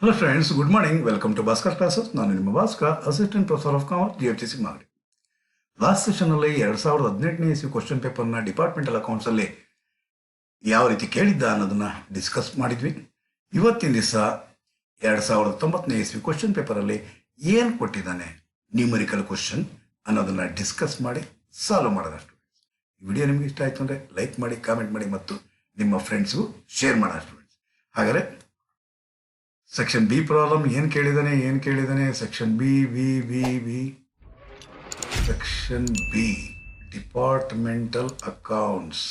Hello friends, good morning. Welcome to Bhaskar classes. ನಾನು ನಿಮ್ಮ Bhaskar, assistant professor of commerce GFTC ಮಾಡಿ. Last ಸೆಷನ್ನಲ್ಲಿ 2018ನೇ ಇಸ್ವಿ question ಪೇಪರ್ನ ಡಿಪಾರ್ಟ್ಮೆಂಟಲ್ ಅಕೌಂಟ್ಸಲ್ಲಿ ಯಾವ ರೀತಿ ಕೇಳಿದ್ದ ಅನ್ನೋದನ್ನ ಡಿಸ್ಕಸ್ ಮಾಡಿದ್ವಿ. ಇವತ್ತಿನ ದಿವಸ 2019ನೇ ಇಸ್ವಿ ಕ್ವಶನ್ ಪೇಪರಲ್ಲಿ ಏನು ಕೊಟ್ಟಿದ್ದಾನೆ ನ್ಯೂಮರಿಕಲ್ ಕ್ವಶನ್ ಅನ್ನೋದನ್ನ ಡಿಸ್ಕಸ್ ಮಾಡಿ ಸಾಲ್ವ್ ಮಾಡೋದಷ್ಟು. ಈ ವಿಡಿಯೋ ನಿಮಗೆ ಇಷ್ಟ ಆಯಿತು ಅಂದರೆ ಲೈಕ್ ಮಾಡಿ, ಕಾಮೆಂಟ್ ಮಾಡಿ ಮತ್ತು ನಿಮ್ಮ ಫ್ರೆಂಡ್ಸ್ಗೂ ಶೇರ್ ಮಾಡೋಷ್ಟು. ಹಾಗಾದರೆ ಸೆಕ್ಷನ್ ಬಿ ಪ್ರಾಬ್ಲಮ್ ಏನು ಕೇಳಿದಾನೆ section B section B departmental accounts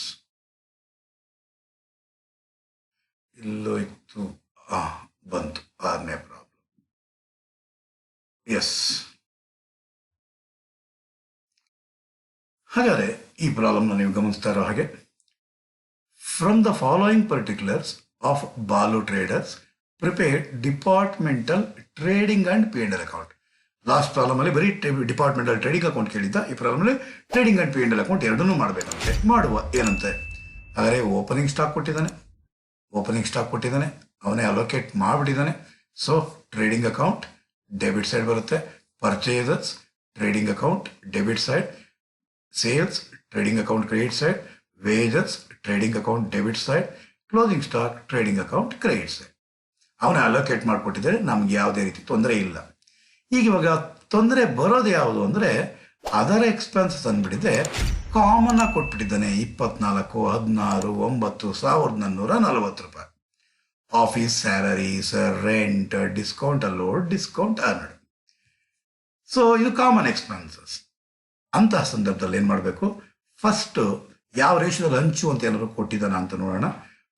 ಇಲ್ಲೋ ಇತ್ತು, ಬಂತು 6ನೇ ಪ್ರಾಬ್ಲಮ್. ಎಸ್, ಹಾಗಾದರೆ ಈ ಪ್ರಾಬ್ಲಮ್ನ ನೀವು ಗಮನಿಸ್ತಾ ಇರೋ ಹಾಗೆ, from the following particulars of Balu traders prepare departmental trading and P&L account. Last problem ಅಲ್ಲಿ ಬರೀ ಡಿಪಾರ್ಟ್ಮೆಂಟಲ್ ಟ್ರೇಡಿಂಗ್ ಅಕೌಂಟ್ ಕೇಳಿದ್ದ. ಈ ಪ್ರಾಬ್ಲಮ್ ಅಲ್ಲಿ ಟ್ರೇಡಿಂಗ್ ಅಂಡ್ P&L ಅಕೌಂಟ್ ಎರಡನ್ನೂ ಮಾಡಬೇಕಂತೆ. ಮಾಡುವ ಏನಂತೆ, ಆದರೆ ಓಪನಿಂಗ್ ಸ್ಟಾಕ್ ಕೊಟ್ಟಿದ್ದಾನೆ, ಅವನೇ ಅಲೋಕೇಟ್ ಮಾಡಿಬಿಟ್ಟಿದ್ದಾನೆ. So trading account debit side ಬರುತ್ತೆ, purchases trading account debit side, sales trading account credit side, wages trading account debit side, closing stock trading account credit side. ಅವನ allocate ಮಾಡಿಕೊಟ್ಟಿದ್ದಾರೆ, ನಮ್ಗೆ ಯಾವುದೇ ರೀತಿ ತೊಂದರೆ ಇಲ್ಲ. ಈಗ ಇವಾಗ ತೊಂದರೆ ಬರೋದು ಯಾವುದು ಅಂದರೆ, ಅದರ್ ಎಕ್ಸ್ಪೆನ್ಸಸ್ ಅಂದ್ಬಿಟ್ಟಿದೆ ಕಾಮನ್ ಆಗಿ ಕೊಟ್ಬಿಟ್ಟಿದ್ದಾನೆ. 24, 16, 9, 1440 ರೂಪಾಯಿ. Office salaries, rent, discount allowed, discount earned. So ಇದು ಕಾಮನ್ ಎಕ್ಸ್ಪೆನ್ಸಸ್. ಅಂತಹ ಸಂದರ್ಭದಲ್ಲಿ ಏನು ಮಾಡಬೇಕು, ಫಸ್ಟ್ ಯಾವ ರೇಷಿಯೋದಲ್ಲಿ ಹಂಚು ಅಂತ ಏನಾದ್ರು ಕೊಟ್ಟಿದ್ದಾನ ಅಂತ ನೋಡೋಣ.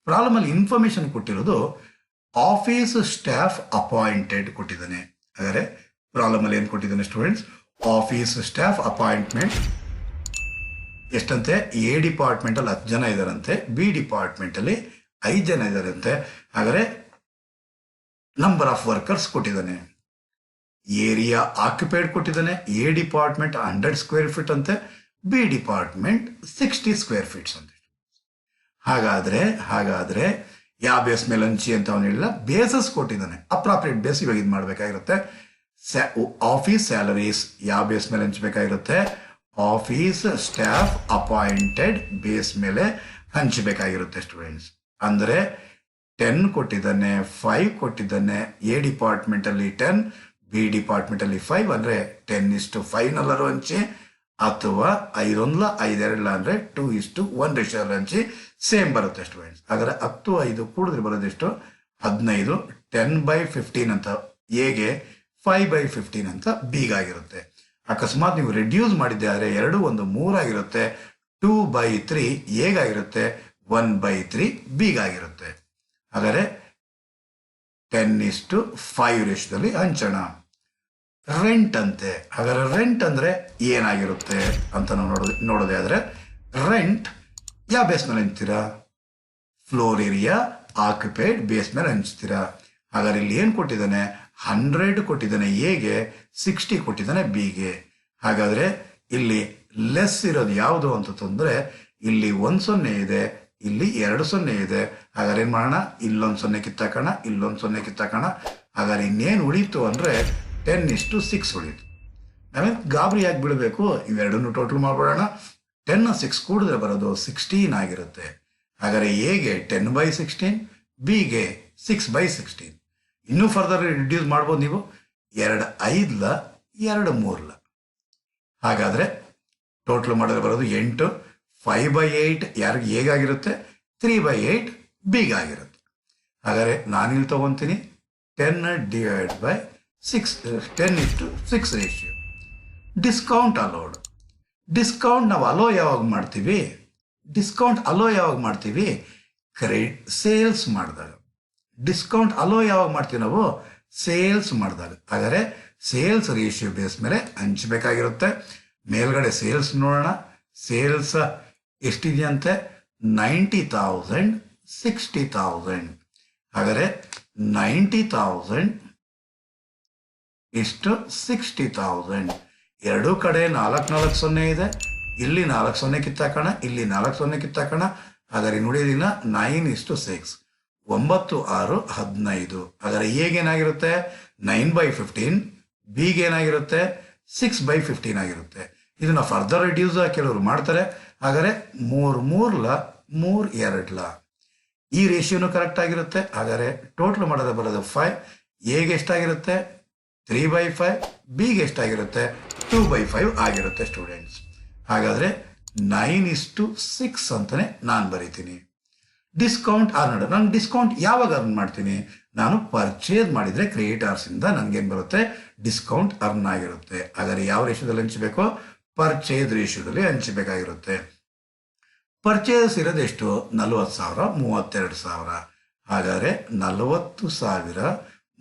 ಪ್ರಾಬ್ಲಮಲ್ಲಿ ಇನ್ಫಾರ್ಮೇಶನ್ ಕೊಟ್ಟಿರೋದು ಆಫೀಸ್ ಸ್ಟಾಫ್ ಅಪಾಯಿಂಟೆಡ್ ಕೊಟ್ಟಿದ್ದಾನೆ. ಹಾಗಾದರೆ ಪ್ರಾಬ್ಲಮ್ ಅಲ್ಲಿ ಏನು ಕೊಟ್ಟಿದ್ದಾನೆ ಸ್ಟೂಡೆಂಟ್ಸ್, ಆಫೀಸ್ ಸ್ಟಾಫ್ ಅಪಾಯಿಂಟ್ಮೆಂಟ್ ಎಷ್ಟಂತೆ, ಎ ಡಿಪಾರ್ಟ್ಮೆಂಟ್ ಅಲ್ಲಿ 10 ಜನ ಇದ್ದಾರಂತೆ, ಬಿ ಡಿಪಾರ್ಟ್ಮೆಂಟ್ ಅಲ್ಲಿ 5 ಜನ ಇದ್ದಾರಂತೆ. ಹಾಗಾದರೆ ನಂಬರ್ ಆಫ್ ವರ್ಕರ್ಸ್ ಕೊಟ್ಟಿದ್ದಾನೆ. ಏರಿಯಾ ಆಕ್ಯುಪೈಡ್ ಕೊಟ್ಟಿದ್ದಾನೆ. ಎ ಡಿಪಾರ್ಟ್ಮೆಂಟ್ 100 ಸ್ಕ್ವೇರ್ ಫೀಟ್ ಅಂತೆ, ಬಿ ಡಿಪಾರ್ಟ್ಮೆಂಟ್ 60 ಸ್ಕ್ವೇರ್ ಫೀಟ್ಸ್ ಅಂತೆ. ಹಾಗಾದ್ರೆ ಯಾವ ಬೇಸ್ ಮೇಲೆ ಹಂಚಿ ಅಂತ ಅವನು ಹೇಳಿಲ್ಲ, ಬೇಸಸ್ ಕೊಟ್ಟಿದ್ದಾನೆ. ಅಪ್ರಾಪ್ರಿಯೇಟ್ ಬೇಸ್ ಇವಾಗ ಇದು ಮಾಡಬೇಕಾಗಿರುತ್ತೆ. ಆಫೀಸ್ ಸ್ಯಾಲರೀಸ್ ಯಾವ ಬೇಸ್ ಮೇಲೆ ಹಂಚಬೇಕಾಗಿರುತ್ತೆ, ಆಫೀಸ್ ಸ್ಟಾಫ್ ಅಪಾಯಿಂಟೆಡ್ ಬೇಸ್ ಮೇಲೆ ಹಂಚಬೇಕಾಗಿರುತ್ತೆ ಸ್ಟೂಡೆಂಟ್ಸ್. ಅಂದರೆ 10 ಕೊಟ್ಟಿದ್ದಾನೆ, 5 ಕೊಟ್ಟಿದ್ದಾನೆ. ಎ ಡಿಪಾರ್ಟ್ಮೆಂಟ್ ಅಲ್ಲಿ 10, ಬಿ ಡಿಪಾರ್ಟ್ಮೆಂಟ್ ಅಲ್ಲಿ 5, ಅಂದರೆ 10:5 ನಲ್ಲರೂ ಹಂಚಿ, ಅಥವಾ 5 5 ಅಂದರೆ 2:1 ರೇಷಿಯೋಲ್ಲಿ ಹಂಚಿ ಸೇಮ್ ಬರುತ್ತೆ ಸ್ಟೂಡೆಂಟ್ಸ್. ಹಾಗಾದ್ರೆ 10, 5 ಕೂಡಿದ್ರೆ ಬರೋದೆಷ್ಟು, 15. 10/15 ಅಂತ ಎಗೆ, 5/15 ಅಂತ ಬಿಗಾಗಿರುತ್ತೆ. ಅಕಸ್ಮಾತ್ ನೀವು ರೆಡ್ಯೂಸ್ ಮಾಡಿದ್ದಾರೆ 2 1 3 ಆಗಿರುತ್ತೆ, 2/3 ಎಗಾಗಿರುತ್ತೆ, 1/3 ಬಿಗಾಗಿರುತ್ತೆ. ಹಾಗಾದರೆ 10:5 ರೇಷಿಯೋದಲ್ಲಿ ಹಂಚೋಣ. ರೆಂಟ್ ಅಂತೆ. ಹಾಗಾದ್ರೆ ರೆಂಟ್ ಅಂದರೆ ಏನಾಗಿರುತ್ತೆ ಅಂತ ನಾವು ನೋಡೋದೇ ಆದರೆ, ರೆಂಟ್ ಯಾವ ಬೇಸ್ ಮೇಲೆ ಹಂಚ್ತೀರಾ, ಫ್ಲೋರ್ ಏರಿಯಾ ಆಕ್ಯುಪೈಡ್ ಬೇಸ್ ಮೇಲೆ ಹಂಚ್ತೀರಾ. ಹಾಗಾದ್ರೆ ಇಲ್ಲಿ ಏನು ಕೊಟ್ಟಿದ್ದಾನೆ, 100 ಕೊಟ್ಟಿದ್ದಾನೆ ಎಗೆ, 60 ಕೊಟ್ಟಿದ್ದಾನೆ ಬಿಗೆ. ಹಾಗಾದರೆ ಇಲ್ಲಿ ಲೆಸ್ ಇರೋದು ಯಾವುದು ಅಂತಂದರೆ, ಇಲ್ಲಿ 1 0 ಇದೆ, ಇಲ್ಲಿ 2 0 ಇದೆ. ಹಾಗಾದ್ರೆ ಏನು ಮಾಡೋಣ, ಇಲ್ಲೊಂದು 0 ಕಿತ್ತಾಕೋಣ, ಇಲ್ಲೊಂದು 0 ಕಿತ್ತಾಕೋಣ. ಹಾಗಾದ್ರೆ ಇನ್ನೇನು ಉಳೀತು ಅಂದರೆ 10:6 ಉಳಿತು. ನಾವೇನು ಗಾಬರಿ ಯಾಕೆ ಬಿಡಬೇಕು, ಇವೆರಡನ್ನು ಟೋಟಲ್ ಮಾಡ್ಬಿಡೋಣ. 10 6 ಕೂಡಿದ್ರೆ ಬರೋದು 16 ಆಗಿರುತ್ತೆ. ಹಾಗಾದರೆ ಎಗೆ 10/16, ಬಿಗೆ 6/16. ಇನ್ನೂ ಫರ್ದರ್ ರಿಡ್ಯೂಸ್ ಮಾಡ್ಬೋದು ನೀವು, 2 5 2 3. ಹಾಗಾದರೆ ಟೋಟಲ್ ಮಾಡಿದ್ರೆ ಬರೋದು 8. 5/8 ಯಾರಿಗೆ ಹೇಗಾಗಿರುತ್ತೆ, 3/8 ಬಿಗಾಗಿರುತ್ತೆ. ಹಾಗಾದರೆ ನಾನಿಲ್ಲಿ ತಗೊತೀನಿ 10/6 ರೇಷಿಯೋ. Discount allowed. ಡಿಸ್ಕೌಂಟ್ ನಾವು ಅಲೋ ಯಾವಾಗ ಮಾಡ್ತೀವಿ, ಸೇಲ್ಸ್ ಮಾಡಿದಾಗ. ಡಿಸ್ಕೌಂಟ್ ಅಲೋ ಯಾವಾಗ ಮಾಡ್ತೀವಿ ನಾವು, ಸೇಲ್ಸ್ ಮಾಡಿದಾಗ. ಹಾಗಾದರೆ ಸೇಲ್ಸ್ ರೇಷಿಯೋ ಬೇಸ್ ಮೇಲೆ ಹಂಚಬೇಕಾಗಿರುತ್ತೆ. ಮೇಲ್ಗಡೆ ಸೇಲ್ಸ್ ನೋಡೋಣ. ಸೇಲ್ಸ್ ಎಷ್ಟಿದೆಯಂತೆ, 90,000 60,000. ಹಾಗಾದರೆ 90,000 ಇಷ್ಟು 60,000. ಎರಡೂ ಕಡೆ 4 4 0 ಇದೆ. ಇಲ್ಲಿ 4 0 ಕಿತ್ತಾಕೋಣ, ಇಲ್ಲಿ 4 0 ಕಿತ್ತಾಕೋಣ. ಹಾಗಾದ್ರೆ ನೋಡಿದಿನ 9:6. 9 6 15. ಹಾಗಾದ್ರೆ ಏನಾಗಿರುತ್ತೆ 9/15, ಬಿಗೆ ಏನಾಗಿರುತ್ತೆ 6/15 ಆಗಿರುತ್ತೆ. ಇದನ್ನ ಫರ್ದರ್ ರಿಡ್ಯೂಸ್ ಕೆಲವರು ಮಾಡ್ತಾರೆ. ಹಾಗಾದ್ರೆ 3 3 3 2 ಈ ರೇಷಿಯೋನು ಕರೆಕ್ಟ್ ಆಗಿರುತ್ತೆ. ಹಾಗಾದ್ರೆ ಟೋಟಲ್ ಮಾಡೋದು ಬರೋದು 5. ಎಗೆ ಎಷ್ಟಾಗಿರುತ್ತೆ 3/5, ಬಿಗೆ ಎಷ್ಟಾಗಿರುತ್ತೆ 2/5 ಆಗಿರುತ್ತೆ ಸ್ಟೂಡೆಂಟ್ಸ್. ಹಾಗಾದ್ರೆ 9:6 ಅಂತಾನೆ ನಾನು ಬರೀತೀನಿ. ಡಿಸ್ಕೌಂಟ್ ಅರ್ನ್ಡ್, ನಾನು ಡಿಸ್ಕೌಂಟ್ ಯಾವಾಗ ಅರ್ನ್ ಮಾಡ್ತೀನಿ? ನಾನು ಪರ್ಚೇಸ್ ಮಾಡಿದರೆ ಕ್ರಿಯೇಟರ್ಸಿಂದ ನನಗೇನು ಬರುತ್ತೆ ಡಿಸ್ಕೌಂಟ್ ಅರ್ನ್ ಆಗಿರುತ್ತೆ. ಹಾಗಾದ್ರೆ ಯಾವ ರೇಷಿಯೋದಲ್ಲಿ ಹಂಚಬೇಕು? ಪರ್ಚೇಸ್ ರೇಷಿಯೋದಲ್ಲಿ ಹಂಚಬೇಕಾಗಿರುತ್ತೆ. ಪರ್ಚೇಸ್ ಇರೋದು ಎಷ್ಟು? 40,000 32,000. ಹಾಗಾದರೆ 40,000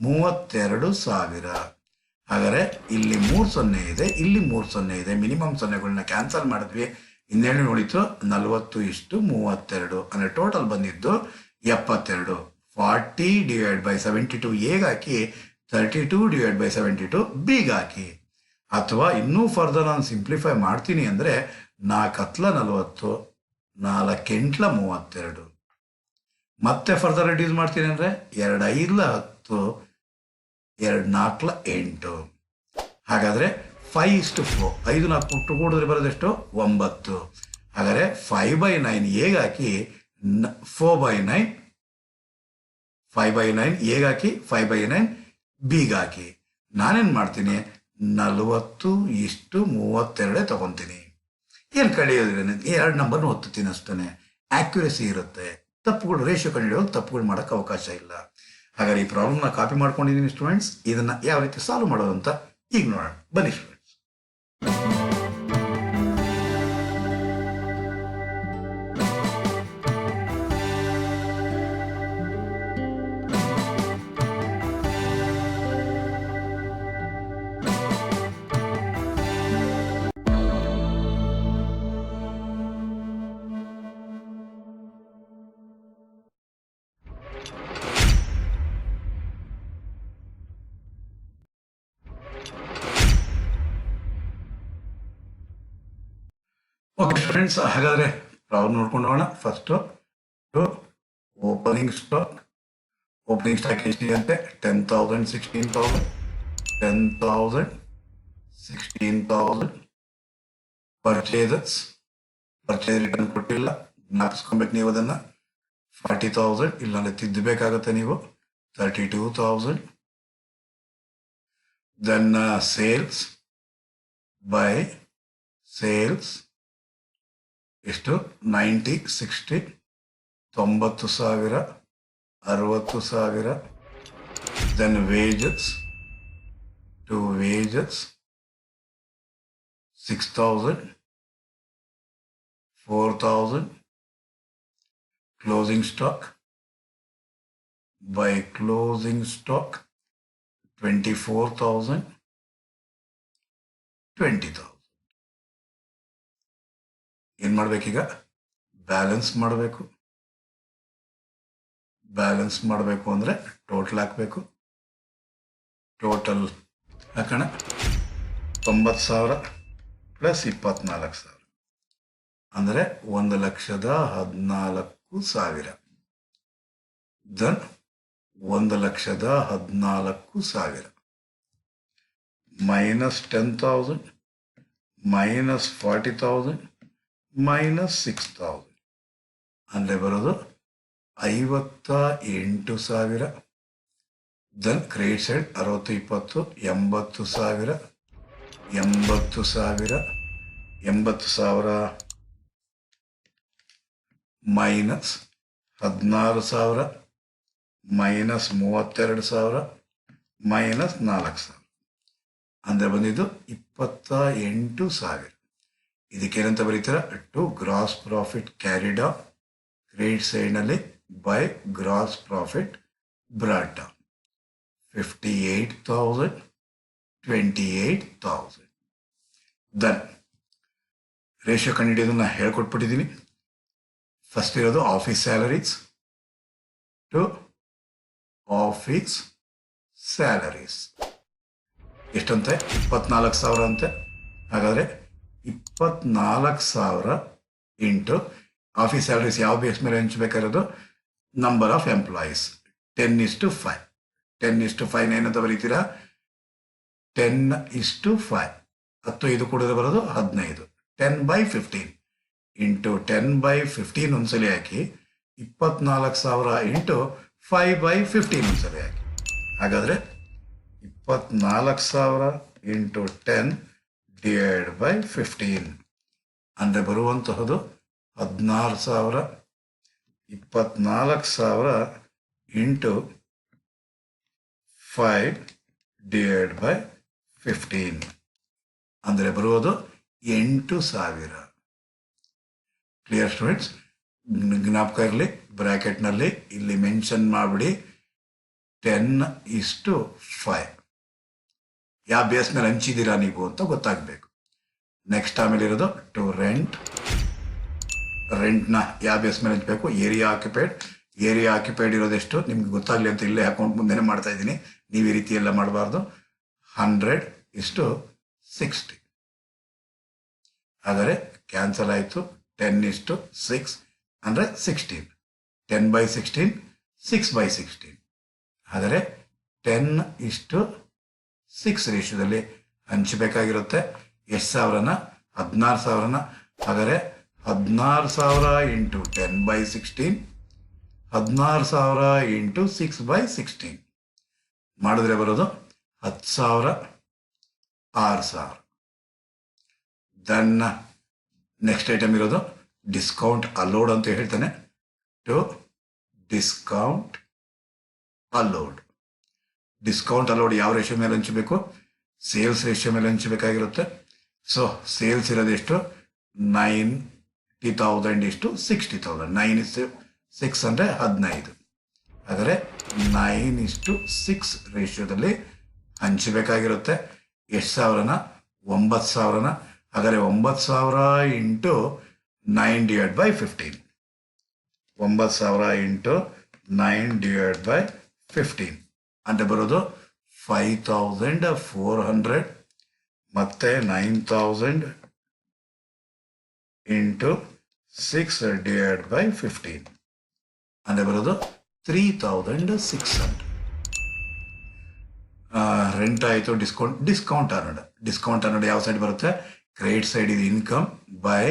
32,000. ಹಾಗಾದರೆ ಇಲ್ಲಿ 3 0 ಇದೆ, ಇಲ್ಲಿ 3 0 ಇದೆ. ಮಿನಿಮಮ್ ಸೊನ್ನೆಗಳನ್ನ ಕ್ಯಾನ್ಸಲ್ ಮಾಡಿದ್ವಿ. ಇನ್ನೇನು ನೋಡಿತು 40:32. ಅಂದರೆ ಟೋಟಲ್ ಬಂದಿದ್ದು 72. 40/72 ಎಗೆ ಹಾಕಿ 32/72 ಬಿಗೆ ಹಾಕಿ. ಅಥವಾ ಇನ್ನೂ ಫರ್ದರ್ ನಾನು ಸಿಂಪ್ಲಿಫೈ ಮಾಡ್ತೀನಿ ಅಂದರೆ 4 40, 4 8 32. ಮತ್ತೆ ಫರ್ದರ್ ರಿಡ್ಯೂಸ್ ಮಾಡ್ತೀನಿ ಅಂದರೆ 2 5 10, 2 4 8. ಹಾಗಾದರೆ 5:4, 5 4 ಕೂಡಿದ್ರೆ ಬರೋದೆಷ್ಟು 9. ಹಾಗಾದರೆ 5/9 ಎಗೆ ಹಾಕಿ 4/9, 5/9 ಎಗೆ ಹಾಕಿ 5/9 ಬಿಗೆ ಹಾಕಿ. ನಾನೇನು ಮಾಡ್ತೀನಿ 40:32 ತಗೊತೀನಿ. ಏನು ಕಳೆಯೋದ್ರೇನೆ 2 ನಂಬರ್ನ ಒತ್ತುತ್ತೀನಿ ಅಷ್ಟೇ. ಆಕ್ಯುರಸಿ ಇರುತ್ತೆ. ತಪ್ಪುಗಳು ರೇಷಿಯೋ ಕಂಡುಹಿಡಿಯೋದು ತಪ್ಪುಗಳು ಮಾಡೋಕ್ಕೆ ಅವಕಾಶ ಇಲ್ಲ. ಹಾಗಾದ್ರೆ ಈ ಪ್ರಾಬ್ಲಮ್ನ ಕಾಪಿ ಮಾಡ್ಕೊಂಡಿದ್ದೀನಿ ಸ್ಟೂಡೆಂಟ್ಸ್. ಇದನ್ನು ಯಾವ ರೀತಿ ಸಾಲ್ವ್ ಮಾಡೋದು ಅಂತ ಈಗ ನೋಡೋಣ ಬನ್ನಿ ಸ್ಟೂಡೆಂಟ್ಸ್. ಓಕೆ ಫ್ರೆಂಡ್ಸ್, ಹಾಗಾದರೆ ಪ್ರಾಬ್ಲಮ್ ನೋಡ್ಕೊಂಡು ಹೋಗೋಣ. ಫಸ್ಟು ಓಪನಿಂಗ್ ಸ್ಟಾಕ್ ಎಷ್ಟಿದೆ ಅಂತೆ 10,000 16,000 10,000 16,000. ಪರ್ಚೇಸ್ ರಿಟರ್ನ್ ಕೊಟ್ಟಿಲ್ಲ, ಜ್ಞಾಪಿಸ್ಕೊಬೇಕು ನೀವು ಅದನ್ನು. 40,000 ಇಲ್ಲಾಂದ್ರೆ ತಿದ್ದಬೇಕಾಗತ್ತೆ ನೀವು. 32,000. ದೆನ್ ಸೇಲ್ಸ್ ಎಷ್ಟು 90 60 90,000 60,000. Then wages 6,000 4,000. Closing stock 24,000 20,000. ಏನು ಮಾಡಬೇಕೀಗ? ಬ್ಯಾಲೆನ್ಸ್ ಮಾಡಬೇಕು ಅಂದರೆ ಟೋಟಲ್ ಹಾಕಬೇಕು. ಟೋಟಲ್ ಹಾಕೋಣ 90,000 ಪ್ಲಸ್ 24,000 ಅಂದರೆ 1,14,000. ದೆನ್ 1,14,000 ಮೈನಸ್ 10,000 ಮೈನಸ್ 40,000 ಮೈನಸ್ 6,000 ಅಂದರೆ ಬರೋದು 58,000. Then credit side 60 20 80,000 80,000 minus 16,000 minus 32,000 minus 4,000 ಅಂದರೆ ಬಂದಿದ್ದು 28,000. ಇದಕ್ಕೇನಂತ ಬರೀತೀರಾ? To gross profit carried on credit ಸೈಡ್ನಲ್ಲಿ by gross profit brought down 58,000 28,000. Then ratio ಕಂಡುಹಿಡಿಯೋದನ್ನ ಹೇಳ್ಕೊಟ್ಬಿಟ್ಟಿದ್ದೀನಿ. ಫಸ್ಟ್ ಇರೋದು office salaries to office salaries ಎಷ್ಟಂತೆ 24,000 ಅಂತೆ. ಹಾಗಾದರೆ 24,000 ಇಂಟು ಆಫೀಸ್ ಸ್ಯಾಲರೀಸ್ ಯಾವ ಬೇಸ್ ಮೇಲೆ ಹಂಚಬೇಕಾಗಿರೋದು ನಂಬರ್ ಆಫ್ ಎಂಪ್ಲಾಯೀಸ್ 10:5. 10:5 ಏನಂತ ಬರೀತೀರಾ? 10:5. 10 ಇದು ಕೂಡಿದ್ರೆ ಬರೋದು 15. 10/15 ಇಂಟು 10/15 ಒಂದ್ಸಲಿ ಹಾಕಿ, 24,000 ಇಂಟು 5/15 ಒಂದ್ಸಲಿ ಹಾಕಿ. ಹಾಗಾದರೆ 24,000 ಇಂಟು 10 ಡಿವೈಡ್ ಬೈ 15 ಅಂದರೆ ಬರುವಂತಹದ್ದು 16,000. 24,000 ಇಂಟು 5 ಡಿವೈಡ್ ಬೈ 15 ಅಂದರೆ ಬರುವುದು 8,000. Clear students? ಜ್ಞಾಪಕ ಇರಲಿ, ಬ್ರ್ಯಾಕೆಟ್ನಲ್ಲಿ ಇಲ್ಲಿ ಮೆನ್ಷನ್ ಮಾಡಿಬಿಡಿ 10:5. ಯಾವ ಬೇಸ್ ಮೇಲೆ ಹಂಚಿದ್ದೀರಾ ನೀವು ಅಂತ ಗೊತ್ತಾಗಬೇಕು. ನೆಕ್ಸ್ಟ್ ಆಮೇಲೆ ಇರೋದು ಟು ರೆಂಟ್. ರೆಂಟ್ನ ಯಾವ ಬೇಸ್ ಮೇಲೆ ಹಂಚಬೇಕು? Area occupied. ಏರಿಯಾ ಆಕ್ಯುಪೈಡ್ ಇರೋದೆಷ್ಟು ನಿಮ್ಗೆ ಗೊತ್ತಾಗಲಿ ಅಂತ ಇಲ್ಲೇ ಅಕೌಂಟ್ ಮುಂದೆನೇ ಮಾಡ್ತಾ ಇದ್ದೀನಿ. ನೀವು ಈ ರೀತಿ ಎಲ್ಲ ಮಾಡಬಾರ್ದು. 100:60. ಹಾಗಾದರೆ ಕ್ಯಾನ್ಸಲ್ ಆಯಿತು. 10:6 ಅಂದರೆ 16. 10/16 6/16. ಹಾಗಾದರೆ 10:6 ರೇಷಿಯೋದಲ್ಲಿ ಹಂಚಬೇಕಾಗಿರುತ್ತೆ. ಎಷ್ಟು ಸಾವಿರನ? 16,000ನ. ಹಾಗಾದರೆ 16,000 ಇಂಟು 10/16, 16,000 ಇಂಟು 6/16 ಮಾಡಿದ್ರೆ ಬರೋದು 10,000, 6,000. ದೆನ್ ನೆಕ್ಸ್ಟ್ ಐಟಮ್ ಇರೋದು ಡಿಸ್ಕೌಂಟ್ ಅಲೋಡ್ ಅಂತ ಹೇಳ್ತಾನೆ. To discount allowed. Discount allowed ಯಾವ ರೇಷಿಯೋ ಮೇಲೆ ಹಂಚಬೇಕು? ಸೇಲ್ಸ್ ರೇಷಿಯೋ ಮೇಲೆ ಹಂಚಬೇಕಾಗಿರುತ್ತೆ. So sales ಇರೋದೆಷ್ಟು? 90,000 ಇಷ್ಟು 60,000. 9:6 ಅಂದರೆ 15. ಹಾಗಾದರೆ 9:6 ರೇಷಿಯೋದಲ್ಲಿ ಹಂಚಬೇಕಾಗಿರುತ್ತೆ. ಎಷ್ಟು ಸಾವಿರನ? 9,000ನ. ಹಾಗಾದರೆ 9,000 into 9 divide by 15. 9,000 into 9 divide by 15 ಅಂದರೆ ಬರೋದು 5,400. ಮತ್ತೆ 9,000 ಇಂಟು 6 ಡಿವೈಡ್ ಬೈ 15 ಅಂದರೆ ಬರೋದು 3,600. ರೆಂಟ್ ಆಯಿತು. ಡಿಸ್ಕೌಂಟ್ ಅರ್ನಡ್ ಯಾವ ಸೈಡ್ ಬರುತ್ತೆ? ಕ್ರೆಡಿಟ್ ಸೈಡ್ ಇದು income by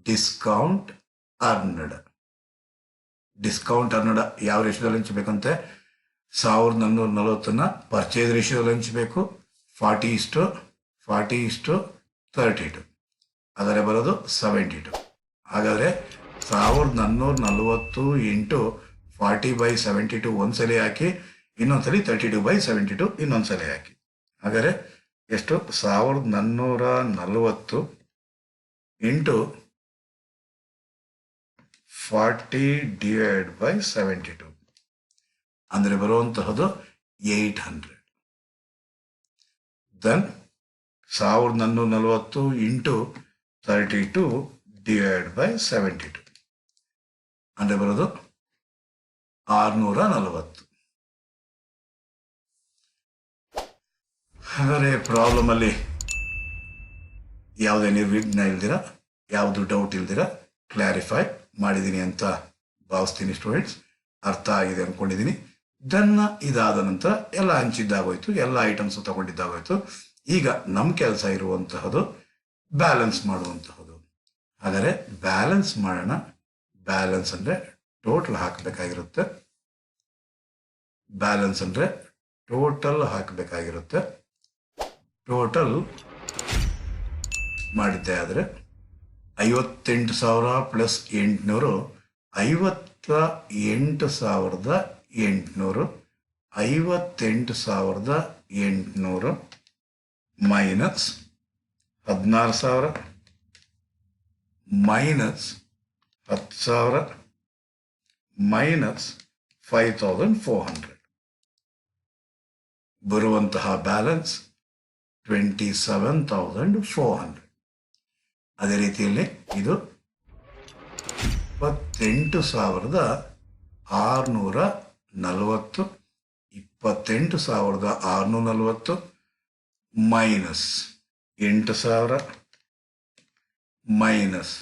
discount earned. Discount earned ಯಾವ ರೇಷಿಯೋದಲ್ಲಿ ಹಂಚಬೇಕಂತೆ? 1,440ನ ಪರ್ಚೇಸ್ ರೇಷಿಯೋದಲ್ಲಿ ಹಂಚಬೇಕು. 40:32. ಹಾಗಾದರೆ ಬರೋದು 72. ಹಾಗಾದರೆ 1,440 ಇಂಟು 40/72 ಒಂದ್ಸಲಿ ಹಾಕಿ, ಇನ್ನೊಂದ್ಸಲಿ 32/72 ಇನ್ನೊಂದ್ಸಲಿ ಹಾಕಿ. ಹಾಗಾದರೆ ಎಷ್ಟು? 1,440 ಇಂಟು 40 ಡಿವೈಡ್ ಬೈ 72 ಅಂದರೆ ಬರುವಂತಹದ್ದು 800. ದೆನ್ 1,440 ಇಂಟು 32 ಡಿವೈಡ್ ಬೈ 72 ಅಂದರೆ ಬರೋದು 640. ಹಾಗಾದರೆ ಪ್ರಾಬ್ಲಮಲ್ಲಿ ಯಾವುದೇ ನಿರ್ವಿಘ್ನ ಇಲ್ದಿರ, ಯಾವುದು ಡೌಟ್ ಇಲ್ದಿರ ಕ್ಲಾರಿಫೈ ಮಾಡಿದ್ದೀನಿ ಅಂತ ಭಾವಿಸ್ತೀನಿ ಸ್ಟೂಡೆಂಟ್ಸ್. ಅರ್ಥ ಆಗಿದೆ ಅಂದ್ಕೊಂಡಿದ್ದೀನಿ. ದೆನ್ ಇದಾದ ನಂತರ ಎಲ್ಲ ಹಂಚಿದ್ದಾಗೋಯ್ತು, ಎಲ್ಲ ಐಟಮ್ಸು ತಗೊಂಡಿದ್ದಾಗೋಯ್ತು. ಈಗ ನಮ್ಮ ಕೆಲಸ ಇರುವಂತಹದ್ದು ಬ್ಯಾಲೆನ್ಸ್ ಮಾಡುವಂತಹದ್ದು. ಹಾಗಾದರೆ ಬ್ಯಾಲೆನ್ಸ್ ಮಾಡೋಣ. ಬ್ಯಾಲೆನ್ಸ್ ಅಂದರೆ ಟೋಟಲ್ ಹಾಕಬೇಕಾಗಿರುತ್ತೆ. ಬ್ಯಾಲೆನ್ಸ್ ಅಂದರೆ ಟೋಟಲ್ ಹಾಕಬೇಕಾಗಿರುತ್ತೆ. ಟೋಟಲ್ ಮಾಡಿದ್ದೆ ಆದರೆ 58,000 ಪ್ಲಸ್ 800, 58,800, 58,800 ಮೈನಸ್ 16,000 ಮೈನಸ್ 10,000 ಮೈನಸ್ 5,400 ಬರುವಂತಹ ಬ್ಯಾಲೆನ್ಸ್ 27,400. ಅದೇ ರೀತಿಯಲ್ಲಿ ಇದು 28,640, 28,640 ಮೈನಸ್ 8,000 ಮೈನಸ್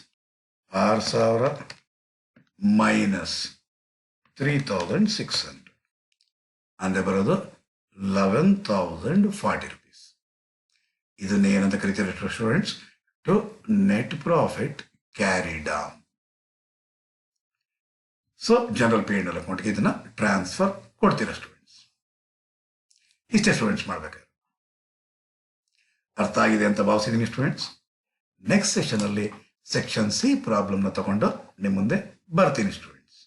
6,000 ಮೈನಸ್ 3,600 ಅಂದರೆ ಬರೋದು 11,040 rupees. ಇದನ್ನ ಏನಂತ ಕರಿತಾರೆ students? To net profit carry down. So general P&L ಅಕೌಂಟ್ಗೆ ಇದನ್ನ ಟ್ರಾನ್ಸ್ಫರ್ ಕೊಡ್ತೀರಾ ಸ್ಟೂಡೆಂಟ್ಸ್. ಇಷ್ಟೇ ಸ್ಟೂಡೆಂಟ್ಸ್ ಮಾಡ್ಬೇಕಾದ್ರೆ. ಅರ್ಥ ಆಗಿದೆ ಅಂತ ಭಾವಿಸಿದ್ದೀನಿ ಸ್ಟೂಡೆಂಟ್ಸ್. ನೆಕ್ಸ್ಟ್ ಸೆಷನಲ್ಲಿ ಸೆಕ್ಷನ್ ಸಿ ಪ್ರಾಬ್ಲಮ್ನ ತಗೊಂಡು ನಿಮ್ಮ ಮುಂದೆ ಬರ್ತೀನಿ ಸ್ಟೂಡೆಂಟ್ಸ್.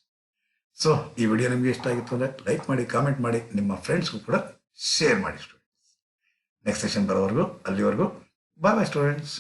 ಸೊ ಈ ವಿಡಿಯೋ ನಿಮಗೆ ಇಷ್ಟ ಆಗಿತ್ತು ಅಂದರೆ ಲೈಕ್ ಮಾಡಿ, ಕಾಮೆಂಟ್ ಮಾಡಿ, ನಿಮ್ಮ ಫ್ರೆಂಡ್ಸ್ಗೂ ಕೂಡ ಶೇರ್ ಮಾಡಿ ಸ್ಟೂಡೆಂಟ್ಸ್. ನೆಕ್ಸ್ಟ್ ಸೆಷನ್ ಬರೋವರೆಗೂ, ಅಲ್ಲಿವರೆಗೂ ಬಾಯ್ ಬಾಯ್ ಸ್ಟೂಡೆಂಟ್ಸ್.